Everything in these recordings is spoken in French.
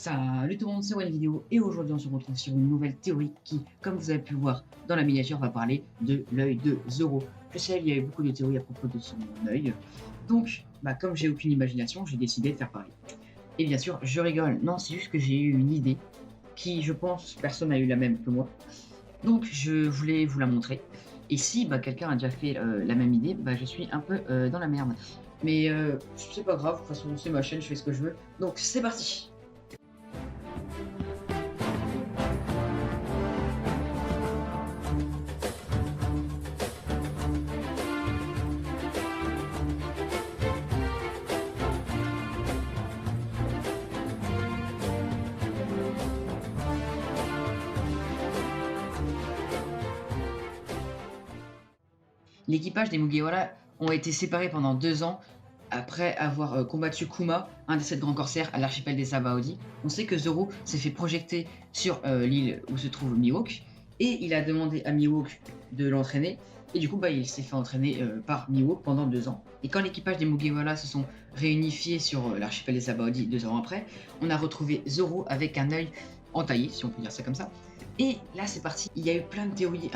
Salut tout le monde, c'est One Vidéo et aujourd'hui on se retrouve sur une nouvelle théorie qui, comme vous avez pu le voir dans la miniature, va parler de l'œil de Zoro. Je sais, il y a eu beaucoup de théories à propos de son œil, donc comme j'ai aucune imagination, j'ai décidé de faire pareil. Et bien sûr, je rigole, non, c'est juste que j'ai eu une idée qui, je pense, personne n'a eu la même que moi. Donc je voulais vous la montrer. Et si quelqu'un a déjà fait la même idée, je suis un peu dans la merde. Mais c'est pas grave, de toute façon c'est ma chaîne, je fais ce que je veux. Donc c'est parti. L'équipage des Mugiwara ont été séparés pendant 2 ans après avoir combattu Kuma, un des 7 grands corsaires à l'archipel des Sabaody. On sait que Zoro s'est fait projeter sur l'île où se trouve Mihawk et il a demandé à Mihawk de l'entraîner. Et du coup, il s'est fait entraîner par Mihawk pendant 2 ans. Et quand l'équipage des Mugiwara se sont réunifiés sur l'archipel des Sabaody 2 ans après, on a retrouvé Zoro avec un œil entaillé, si on peut dire ça comme ça. Et là, c'est parti. Il y a eu plein de théories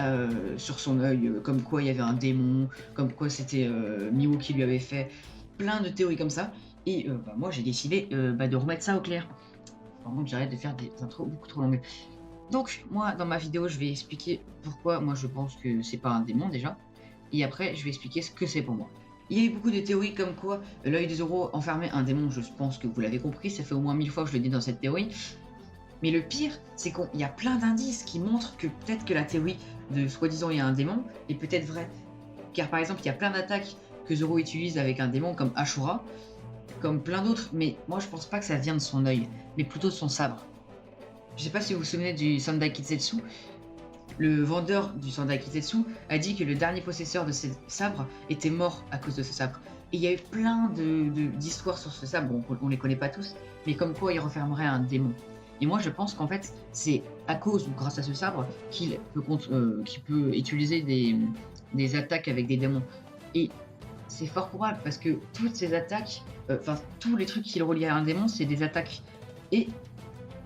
sur son œil, comme quoi il y avait un démon, comme quoi c'était Mihawk qui lui avait fait. Plein de théories comme ça. Et moi, j'ai décidé de remettre ça au clair. Par contre, j'arrête de faire des intros beaucoup trop longues. Donc, moi, dans ma vidéo, je vais expliquer pourquoi moi je pense que c'est pas un démon déjà. Et après, je vais expliquer ce que c'est pour moi. Il y a eu beaucoup de théories comme quoi l'œil de Zoro enfermait un démon. Je pense que vous l'avez compris. Ça fait au moins 1000 fois que je le dis dans cette théorie. Mais le pire, c'est qu'il y a plein d'indices qui montrent que peut-être que la théorie de soi-disant il y a un démon est peut-être vraie. Car par exemple, il y a plein d'attaques que Zoro utilise avec un démon comme Ashura, comme plein d'autres, mais moi je pense pas que ça vient de son œil, mais plutôt de son sabre. Je sais pas si vous vous souvenez du Sandai Kitetsu, le vendeur du Sandai Kitetsu a dit que le dernier possesseur de ce sabre était mort à cause de ce sabre. Et il y a eu plein d'histoires sur ce sabre, bon, on les connaît pas tous, mais comme quoi il renfermerait un démon. Et moi je pense qu'en fait c'est à cause ou grâce à ce sabre qu'il peut utiliser des attaques avec des démons. Et c'est fort probable parce que toutes ces attaques, tous les trucs qu'il relie à un démon, c'est des attaques. Et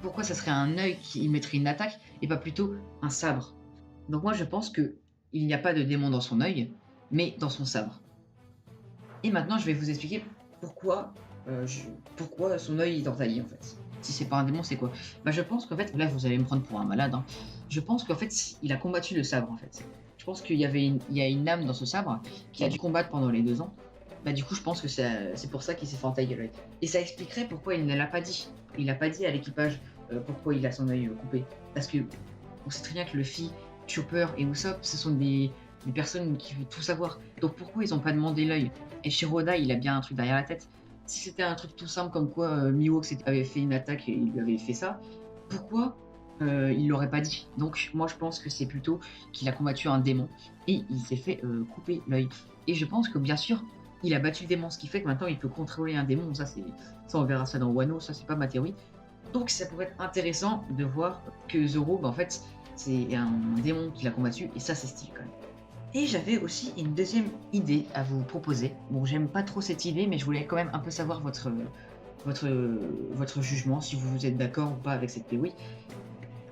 pourquoi ça serait un œil qui mettrait une attaque et pas plutôt un sabre? Donc moi je pense que il n'y a pas de démon dans son œil, mais dans son sabre. Et maintenant je vais vous expliquer pourquoi, pourquoi son œil est entaillé en fait. Si c'est pas un démon, c'est quoi? Je pense qu'en fait, là vous allez me prendre pour un malade, hein. Je pense qu'en fait, il a combattu le sabre en fait. Je pense qu'il y a une âme dans ce sabre qui a dû combattre pendant les 2 ans. Du coup, je pense que c'est pour ça qu'il s'est fait entailler l'œil. Et ça expliquerait pourquoi il ne l'a pas dit. Il n'a pas dit à l'équipage pourquoi il a son œil coupé. Parce que on sait très bien que Luffy, Chopper et Usopp, ce sont des personnes qui veulent tout savoir. Donc pourquoi ils n'ont pas demandé l'œil? Et Shiroda, il a bien un truc derrière la tête. Si c'était un truc tout simple comme quoi Mihawk avait fait une attaque et il lui avait fait ça, pourquoi il l'aurait pas dit? Donc moi je pense que c'est plutôt qu'il a combattu un démon et il s'est fait couper l'œil. Et je pense que bien sûr, il a battu le démon, ce qui fait que maintenant il peut contrôler un démon. Ça on verra ça dans Wano, ça c'est pas ma théorie. Donc ça pourrait être intéressant de voir que Zoro, en fait, c'est un démon qu'il a combattu et ça c'est stylé quand même. Et j'avais aussi une deuxième idée à vous proposer. Bon, j'aime pas trop cette idée, mais je voulais quand même un peu savoir votre jugement, si vous êtes d'accord ou pas avec cette théorie.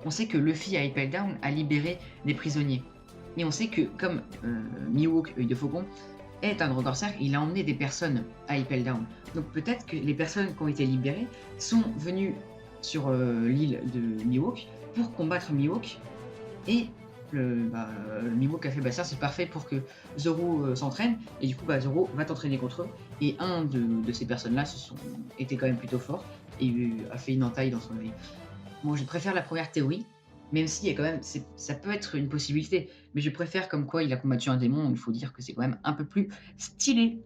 On sait que Luffy à Impel Down a libéré des prisonniers. Et on sait que comme Mihawk, œil de faucon, est un grand corsaire, il a emmené des personnes à Impel Down. Donc peut-être que les personnes qui ont été libérées sont venues sur l'île de Mihawk pour combattre Mihawk et Mihawk a fait ça c'est parfait pour que Zoro s'entraîne et du coup Zoro va t'entraîner contre eux et un de ces personnes là était quand même plutôt fort et a fait une entaille dans son œil. Moi je préfère la première théorie, même si quand même ça peut être une possibilité, mais je préfère comme quoi il a combattu un démon. Il faut dire que c'est quand même un peu plus stylé.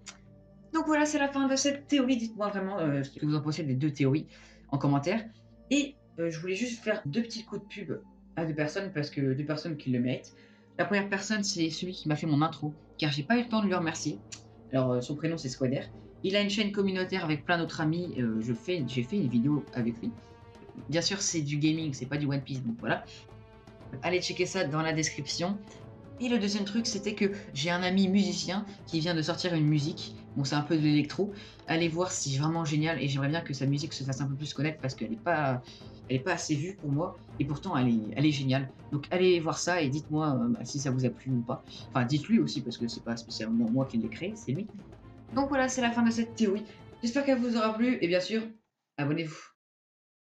Donc voilà, c'est la fin de cette théorie. Dites-moi vraiment ce que vous en pensez des 2 théories en commentaire. Et je voulais juste faire 2 petits coups de pub à 2 personnes, parce que 2 personnes qui le méritent. La première personne, c'est celui qui m'a fait mon intro, car j'ai pas eu le temps de le remercier. Alors son prénom c'est Squader. Il a une chaîne communautaire avec plein d'autres amis. J'ai fait une vidéo avec lui. Bien sûr, c'est du gaming, c'est pas du One Piece, donc voilà. Allez checker ça dans la description. Et le deuxième truc, c'était que j'ai un ami musicien qui vient de sortir une musique Bon, c'est un peu de l'électro. Allez voir, c'est vraiment génial et j'aimerais bien que sa musique se fasse un peu plus connaître parce qu'elle est pas assez vue pour moi et pourtant elle est géniale. Donc allez voir ça et dites-moi, bah, si ça vous a plu ou pas. Enfin, dites-lui aussi parce que c'est pas spécialement moi qui l'ai créé, c'est lui. Donc voilà, c'est la fin de cette théorie. J'espère qu'elle vous aura plu et bien sûr, abonnez-vous.